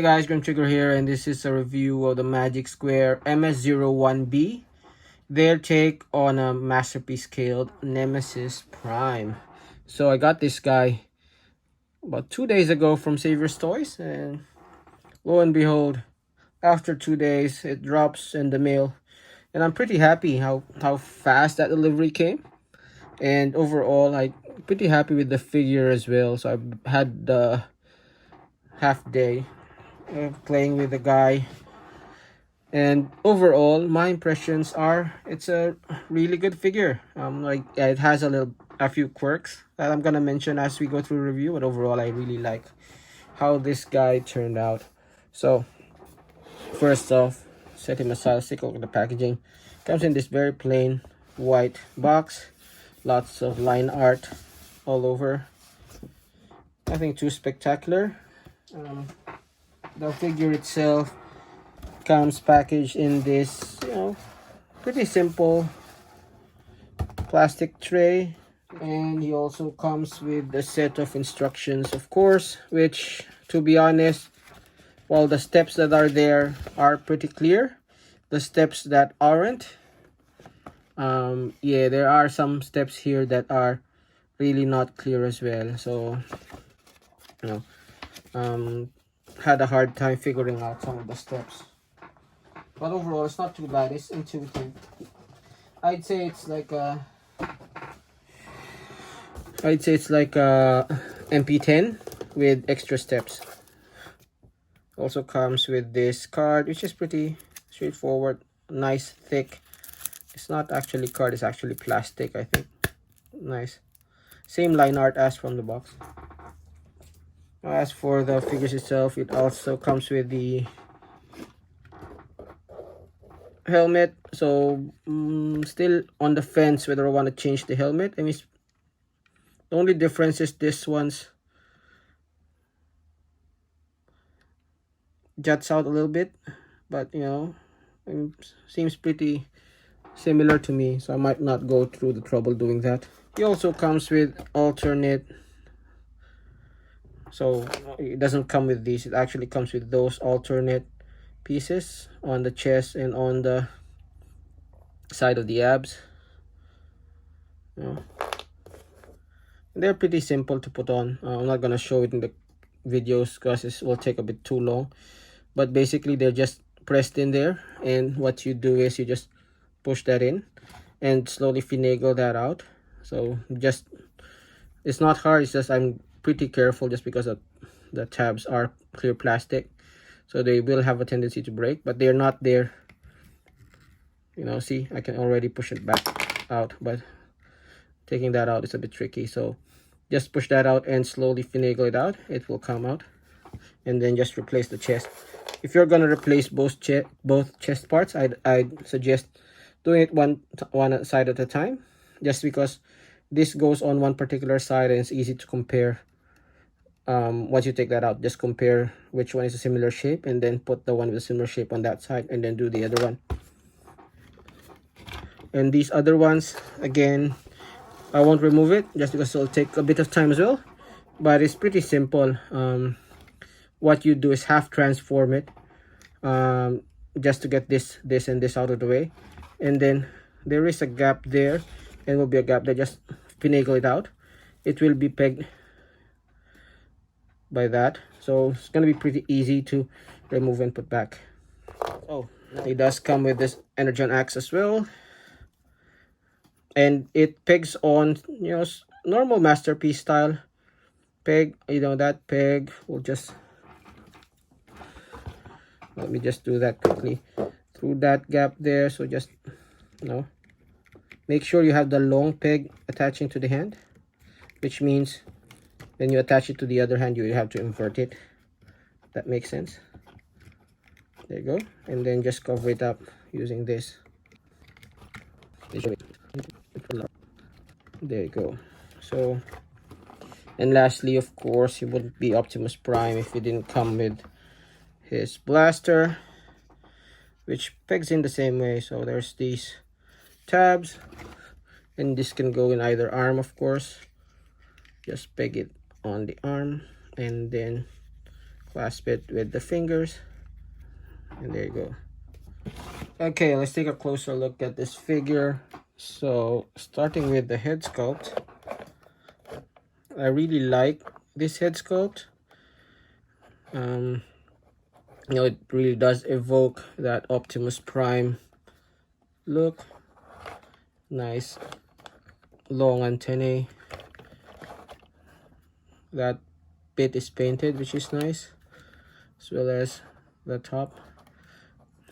Hey guys, Grimtrigger here, and this is a review of the Magic Square MS-01B, their take on a masterpiece scaled Nemesis Prime. So I got this guy about 2 days ago from Savior's Toys, and lo and behold, after 2 days it drops in the mail, and I'm pretty happy how fast that delivery came. And overall, I'm pretty happy with the figure as well. So I've had the half day playing with the guy, and overall my impressions are it's a really good figure. Like, yeah, it has a few quirks that I'm gonna mention as we go through review, but overall I really like how this guy turned out. So first off, set him aside. Let's take a look at the packaging. Comes in this very plain white box, lots of line art all over, nothing too spectacular. The figure itself comes packaged in this, pretty simple plastic tray, and he also comes with a set of instructions, of course, which, to be honest, while the steps that are there are pretty clear, the steps that aren't, yeah, there are some steps here that are really not clear as well. So had a hard time figuring out some of the steps, but overall it's not too bad. It's intuitive. I'd say it's like a MP10 with extra steps. Also comes with this card, which is pretty straightforward, nice, thick. It's not actually card, it's actually plastic, I think. Nice. Same line art as from the box. As for the figures itself, it also comes with the helmet. So still on the fence whether I want to change the helmet. I mean, the only difference is this one's juts out a little bit, but seems pretty similar to me, so I might not go through the trouble doing that. He also comes with alternate, so it doesn't come with these, it actually comes with those alternate pieces on the chest and on the side of the abs. They're pretty simple to put on. I'm not gonna show it in the videos because it will take a bit too long, but basically they're just pressed in there, and what you do is you just push that in and slowly finagle that out. So just, it's not hard, it's just I'm pretty careful just because of the tabs are clear plastic, so they will have a tendency to break, but they're not there. See, I can already push it back out, but taking that out is a bit tricky. So just push that out and slowly finagle it out, it will come out, and then just replace the chest. If you're gonna replace both chest parts, I'd suggest doing it one side at a time, just because this goes on one particular side and it's easy to compare. Once you take that out, just compare which one is a similar shape, and then put the one with a similar shape on that side, and then do the other one. And these other ones, again, I won't remove it just because it'll take a bit of time as well, but it's pretty simple. What you do is half transform it, just to get this and this out of the way, and then there is a gap there, and will be a gap there. Just finagle it out, it will be pegged by that, so it's gonna be pretty easy to remove and put back. Oh, it does come with this energon axe as well, and it pegs on normal masterpiece style peg. That peg will just, let me just do that quickly, through that gap there. So just make sure you have the long peg attaching to the hand, which means when you attach it to the other hand, you have to invert it. That makes sense. There you go. And then just cover it up using this. There you go. So, and lastly, of course, he wouldn't be Optimus Prime if he didn't come with his blaster, which pegs in the same way. So there's these tabs, and this can go in either arm, of course. Just peg it on the arm and then clasp it with the fingers, and there you go. Okay, let's take a closer look at this figure. So starting with the head sculpt, I really like this head sculpt. You know, it really does evoke that Optimus Prime look. Nice long antennae. That bit is painted, which is nice, as well as the top.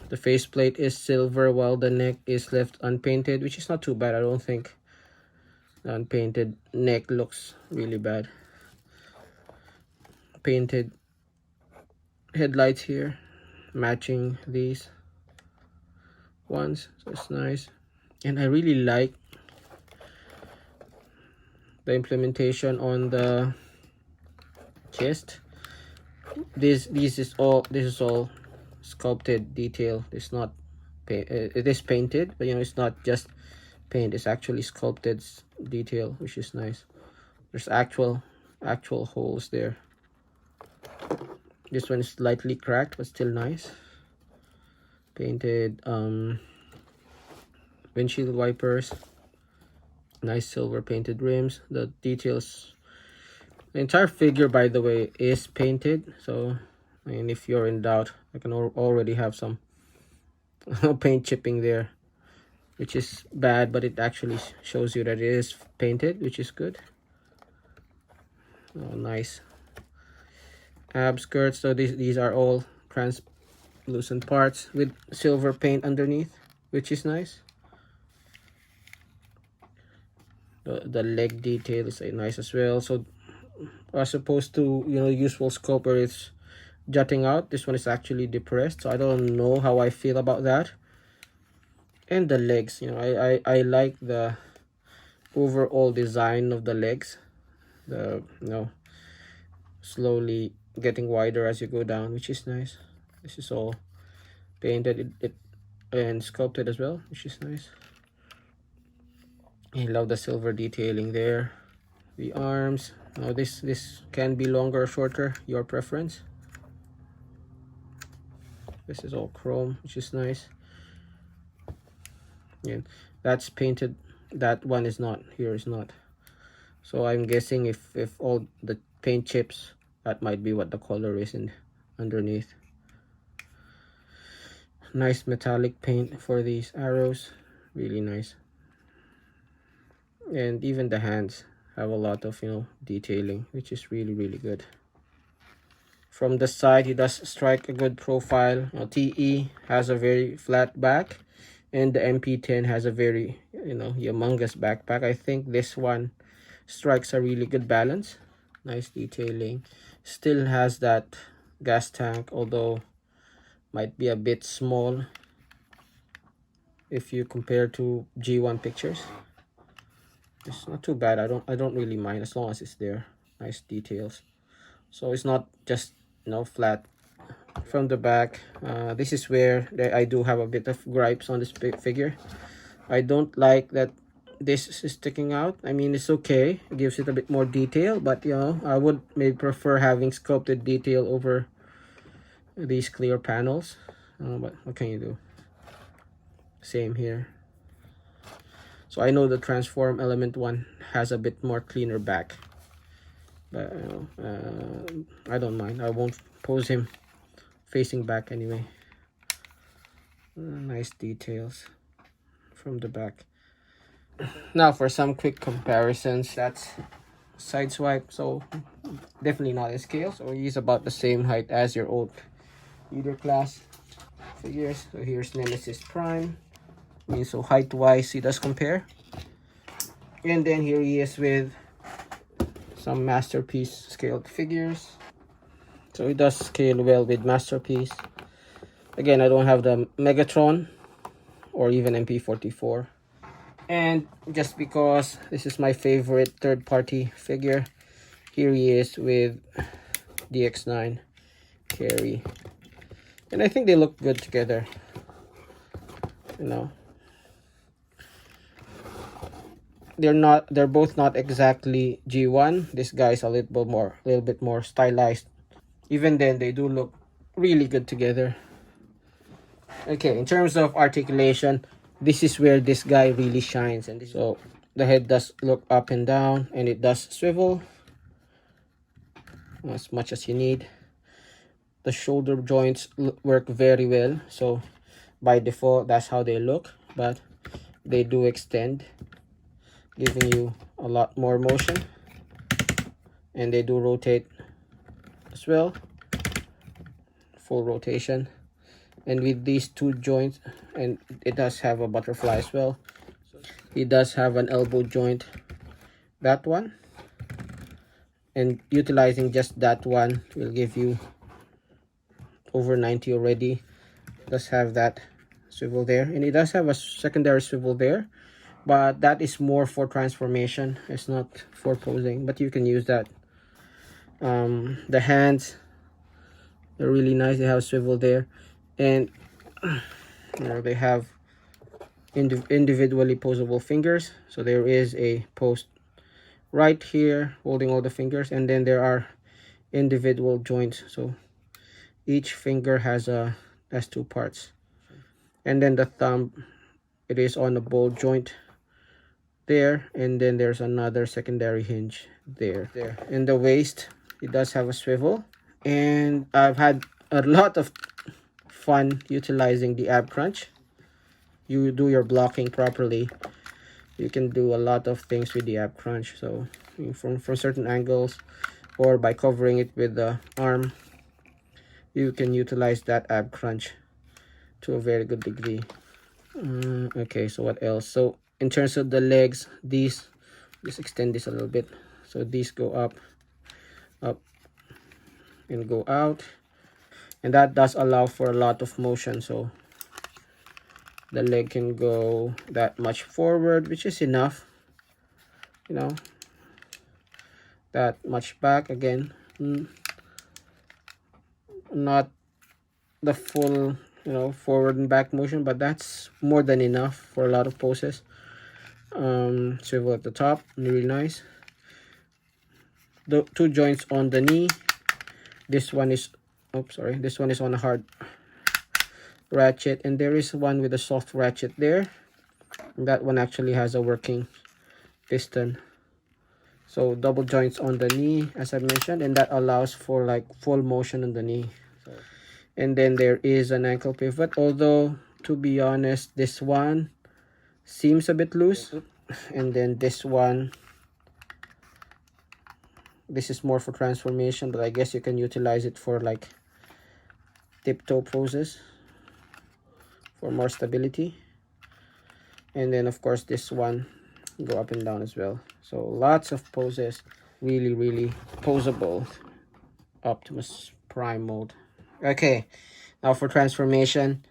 The faceplate is silver while the neck is left unpainted, which is not too bad. I don't think the unpainted neck looks really bad. Painted headlights here, matching these ones, so it's nice. And I really like the implementation on the chest. This is all sculpted detail. It's not it is painted, but you know, it's not just paint, it's actually sculpted detail, which is nice. There's actual holes there. This one is slightly cracked, but still nice. Painted windshield wipers, nice silver painted rims. The details, the entire figure, by the way, is painted. So, I mean, if you're in doubt, I can already have some paint chipping there, which is bad, but it actually shows you that it is painted, which is good. Oh, nice ab skirts. So these are all translucent parts with silver paint underneath, which is nice. The leg detail is nice as well. So as opposed to, you know, usual scope where it's jutting out, this one is actually depressed. So I don't know how I feel about that. And the legs, you know, I like the overall design of the legs. The, you know, slowly getting wider as you go down, which is nice. This is all painted it and sculpted as well, which is nice. I love the silver detailing there. The arms, now this can be longer or shorter, your preference. This is all chrome, which is nice. Yeah, that's painted. That one is not. Here is not. So I'm guessing if all the paint chips, that might be what the color is in underneath. Nice metallic paint for these arrows, really nice. And even the hands have a lot of, you know, detailing, which is really good. From the side, he does strike a good profile. You know, TE has a very flat back, and the MP10 has a very, you know, humongous backpack. I think this one strikes a really good balance. Nice detailing. Still has that gas tank, although might be a bit small if you compare to G1 pictures. It's not too bad. I don't really mind as long as it's there. Nice details. So it's not just, you know, flat. From the back, this is where I do have a bit of gripes on this figure. I don't like that this is sticking out. I mean, it's okay, it gives it a bit more detail, but you know, I would maybe prefer having sculpted detail over these clear panels. But what can you do? Same here. So I know the transform element one has a bit more cleaner back, but you know, I don't mind. I won't pose him facing back anyway. Nice details from the back. Now for some quick comparisons. That's sideswipe, so definitely not a scale. So he's about the same height as your old leader class figures. So here's Nemesis Prime. I mean, so height wise he does compare. And then here he is with some Masterpiece scaled figures. So it does scale well with Masterpiece. Again, I don't have the Megatron or even MP44. And just because this is my favorite third-party figure, here he is with DX9 Carry. And I think they look good together. You know, they're both not exactly G1. This guy's a little bit more stylized even then they do look really good together. Okay, in terms of articulation, this is where this guy really shines. And so the head does look up and down, and it does swivel as much as you need. The shoulder joints work very well, so by default that's how they look, but they do extend, giving you a lot more motion, and they do rotate as well, full rotation. And with these two joints, and it does have a butterfly as well, it does have an elbow joint, that one, and utilizing just that one will give you over 90 already. It does have that swivel there, and it does have a secondary swivel there, but that is more for transformation, it's not for posing, but you can use that. The hands, they're really nice, they have a swivel there, and you know, they have individually posable fingers. So there is a post right here holding all the fingers, and then there are individual joints, so each finger has two parts. And then the thumb, it is on a ball joint there, and then there's another secondary hinge there. In the waist, it does have a swivel, and I've had a lot of fun utilizing the ab crunch. You do your blocking properly, you can do a lot of things with the ab crunch. So from certain angles, or by covering it with the arm, you can utilize that ab crunch to a very good degree. Okay, so what else? So in terms of the legs, these, just extend this a little bit, so these go up and go out, and that does allow for a lot of motion. So the leg can go that much forward, which is enough, you know, that much back again, not the full, you know, forward and back motion, but that's more than enough for a lot of poses. Swivel at the top, really nice. The two joints on the knee, this one is, oops, sorry, this one is on a hard ratchet, and there is one with a soft ratchet there, and that one actually has a working piston. So double joints on the knee, as I mentioned, and that allows for like full motion on the knee. And then there is an ankle pivot, although to be honest, this one seems a bit loose, and then this one, this is more for transformation, but I guess you can utilize it for like tiptoe poses for more stability. And then of course this one go up and down as well. So lots of poses, really posable Optimus Prime mode. Okay, now for transformation,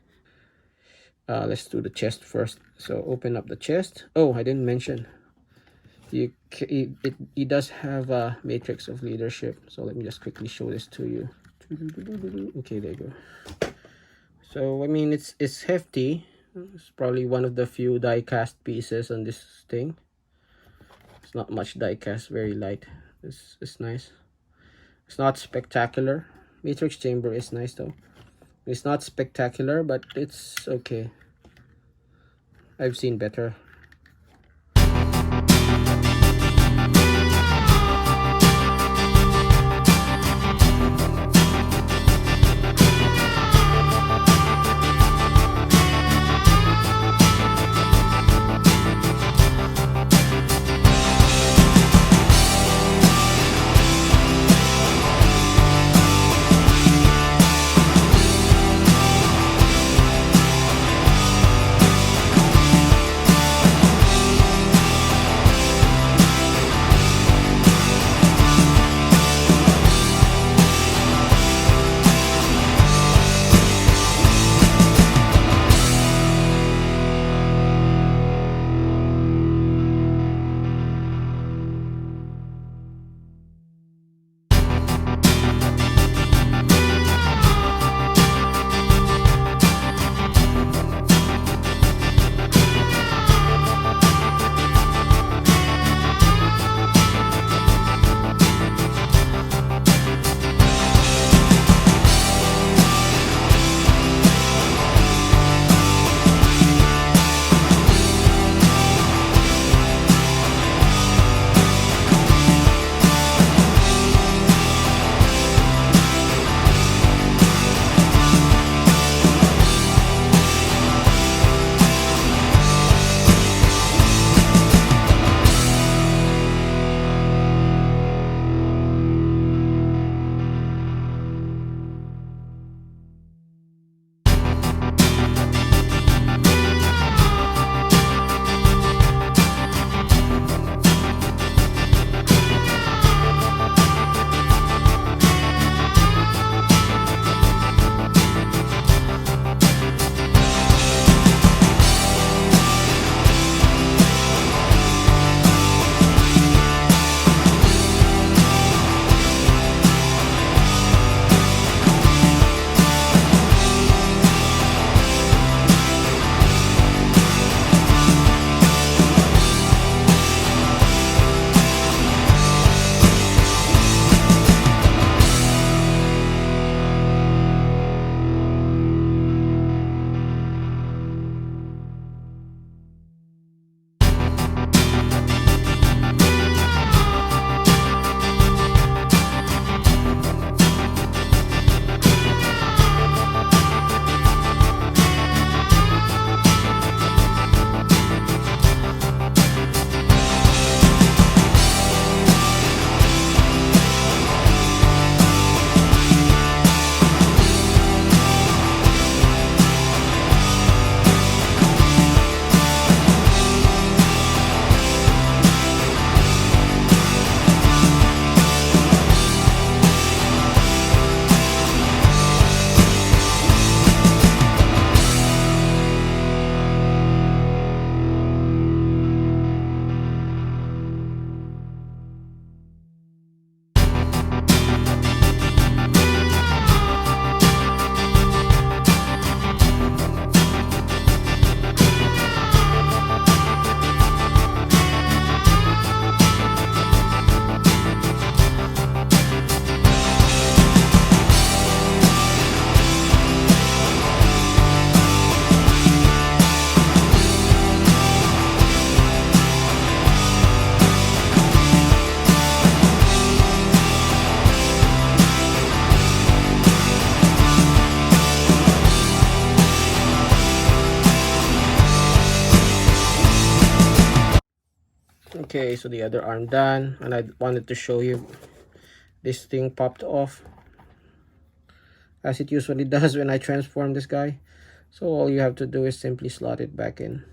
let's do the chest first. So open up the chest. Oh, I didn't mention, it does have a matrix of leadership, so let me just quickly show this to you. Okay, there you go. So I mean, it's hefty. It's probably one of the few die cast pieces on this thing. It's not much die cast, very light. It's nice. It's not spectacular. Matrix chamber is nice though. It's not spectacular, but it's okay. I've seen better. Okay, so the other arm done, and I wanted to show you this thing popped off as it usually does when I transform this guy. So all you have to do is simply slot it back in.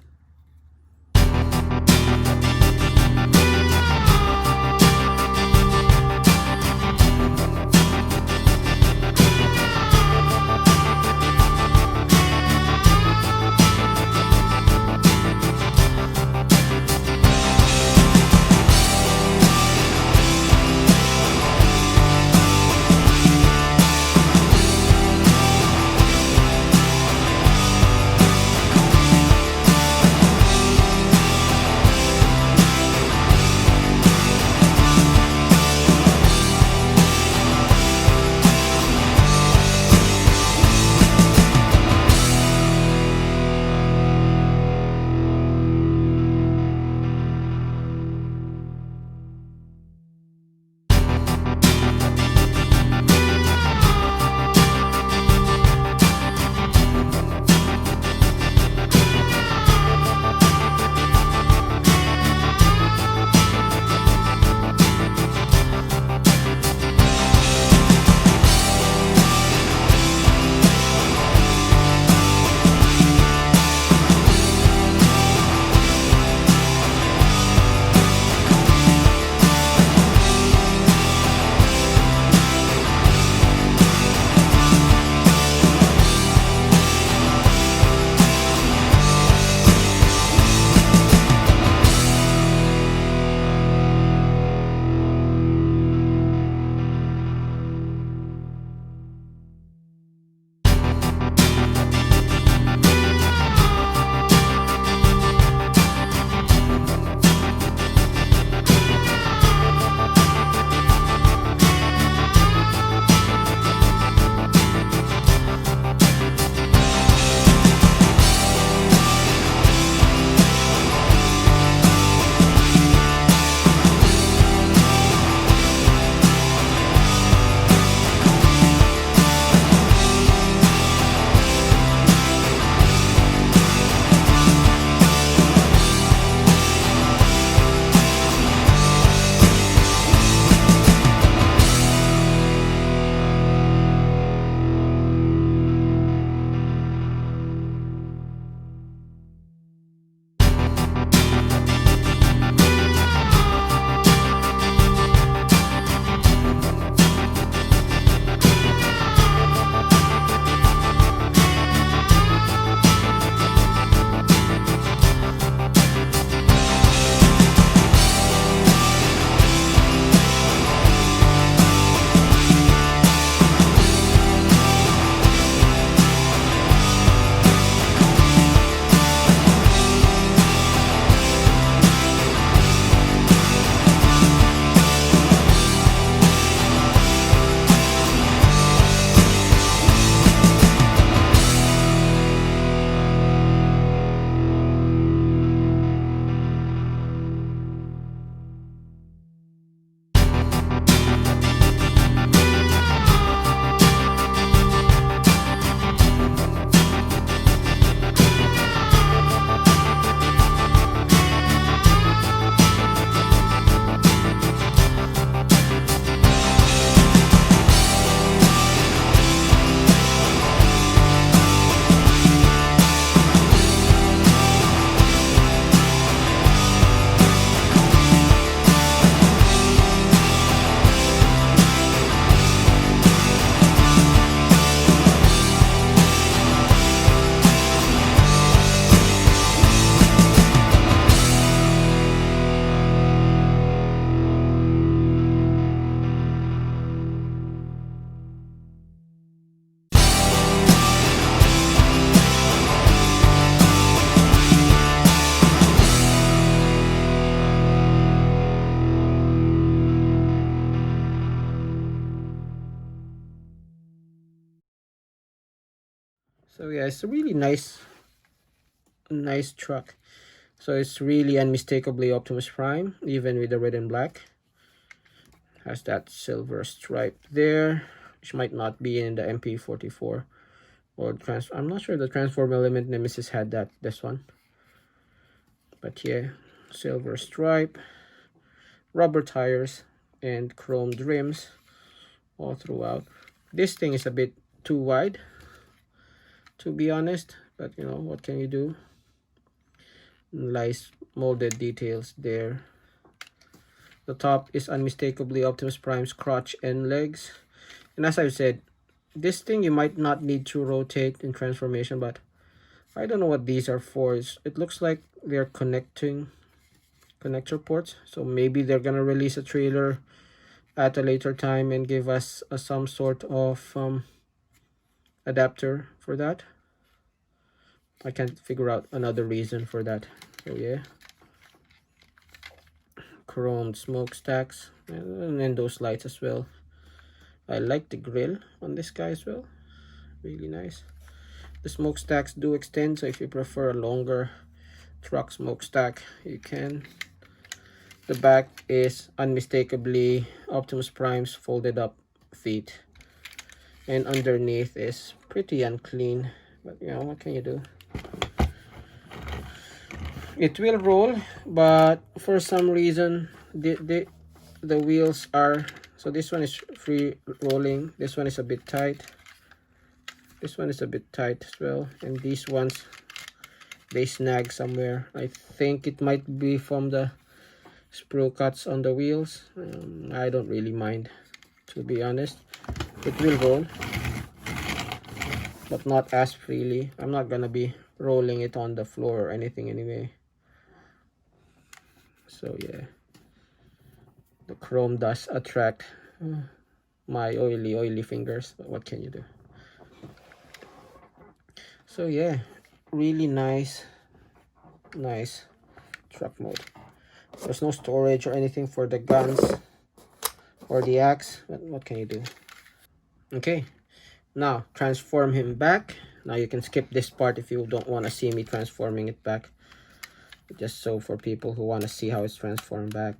So yeah, it's a really nice truck. So it's really unmistakably Optimus Prime, even with the red and black. Has that silver stripe there, which might not be in the MP44 or I'm not sure the Transform Element Nemesis had that, this one. But yeah, silver stripe. rubber tires and chromed rims all throughout. This thing is a bit too wide, to be honest, but you know, what can you do? Nice molded details there. The top is unmistakably Optimus Prime's crotch and legs. And as I've said, this thing you might not need to rotate in transformation, but I don't know what these are for. It looks like they're connector ports, so maybe they're gonna release a trailer at a later time and give us some sort of adapter for that. I can't figure out another reason for that. So yeah, chromed smokestacks and then those lights as well. I like the grill on this guy as well, really nice. The smokestacks do extend, so if you prefer a longer truck smokestack, you can. The back is unmistakably Optimus Prime's folded up feet, and underneath is pretty unclean, but you know, what can you do? It will roll, but for some reason the wheels are, so this one is free rolling, this one is a bit tight, this one is a bit tight as well, and these ones, they snag somewhere. I think it might be from the sprue cuts on the wheels. I don't really mind, to be honest. It will roll, but not as freely. I'm not gonna be rolling it on the floor or anything anyway. So yeah, the chrome does attract my oily fingers, but what can you do? So yeah, really nice truck mode. There's no storage or anything for the guns or the axe, but what can you do? Okay, now transform him back. Now you can skip this part if you don't want to see me transforming it back, just so for people who want to see how it's transformed back.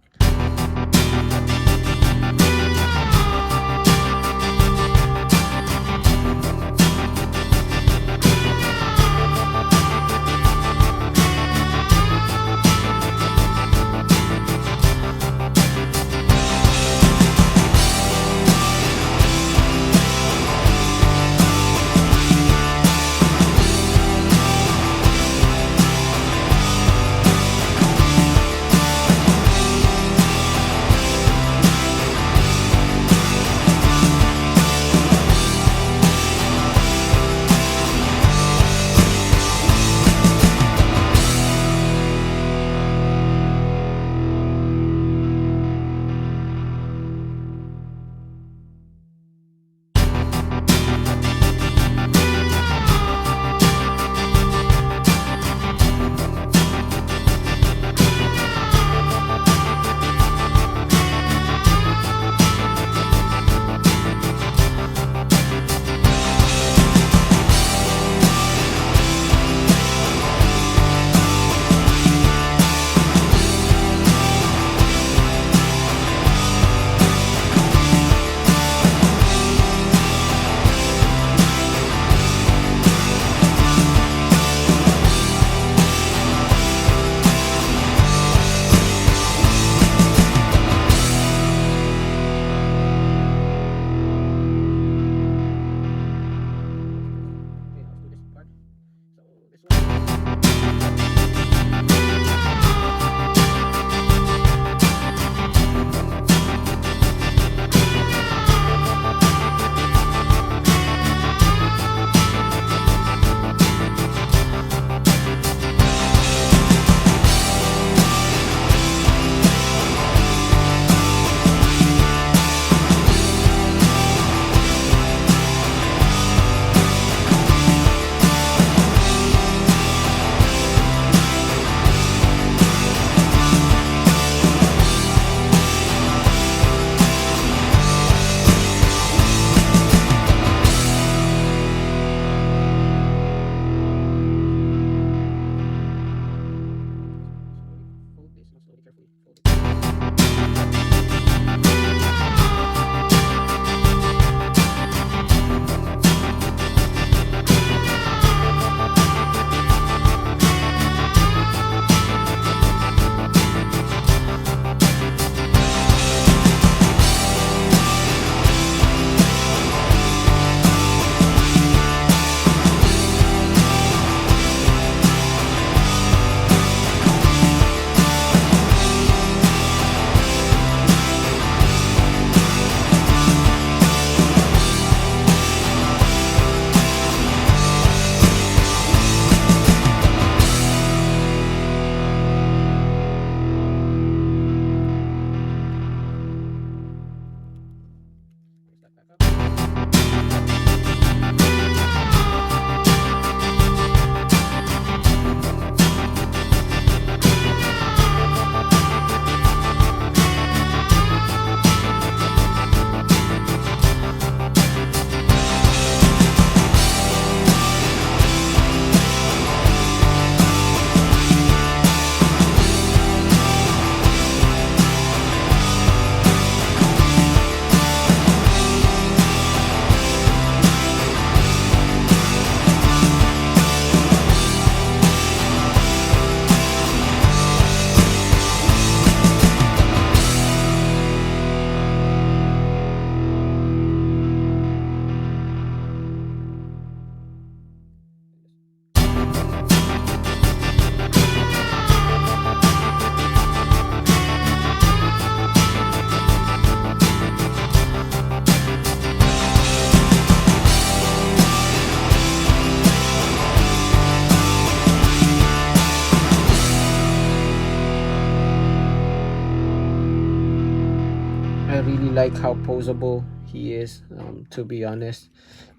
really like how posable he is, to be honest.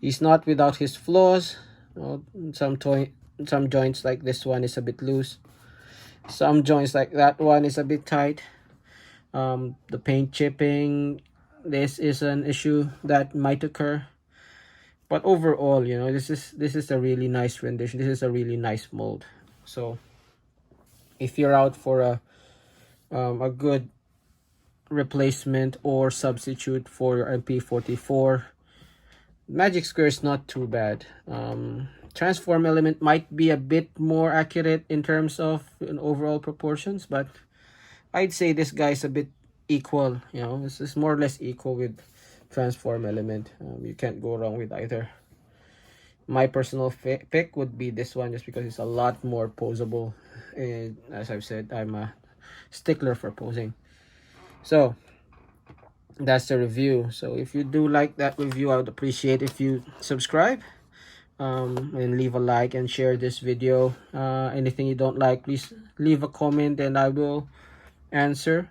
He's not without his flaws. Some joints like this one is a bit loose. Some joints like that one is a bit tight. The paint chipping, this is an issue that might occur. But overall, you know, this is a really nice rendition. This is a really nice mold. So if you're out for a good replacement or substitute for your MP44, Magic Square is not too bad. Transform element might be a bit more accurate in terms of overall proportions, but I'd say this guy's a bit equal. You know, this is more or less equal with transform element. You can't go wrong with either. My personal pick would be this one, just because it's a lot more posable, and as I've said, I'm a stickler for posing. So that's the review. So if you do like that review, I would appreciate if you subscribe, and leave a like and share this video. Anything you don't like, please leave a comment and I will answer.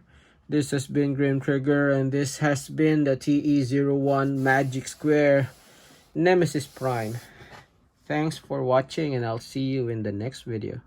This has been Grimtrigger, and this has been the TE01 Magic Square Nemesis Prime. Thanks for watching, and I'll see you in the next video.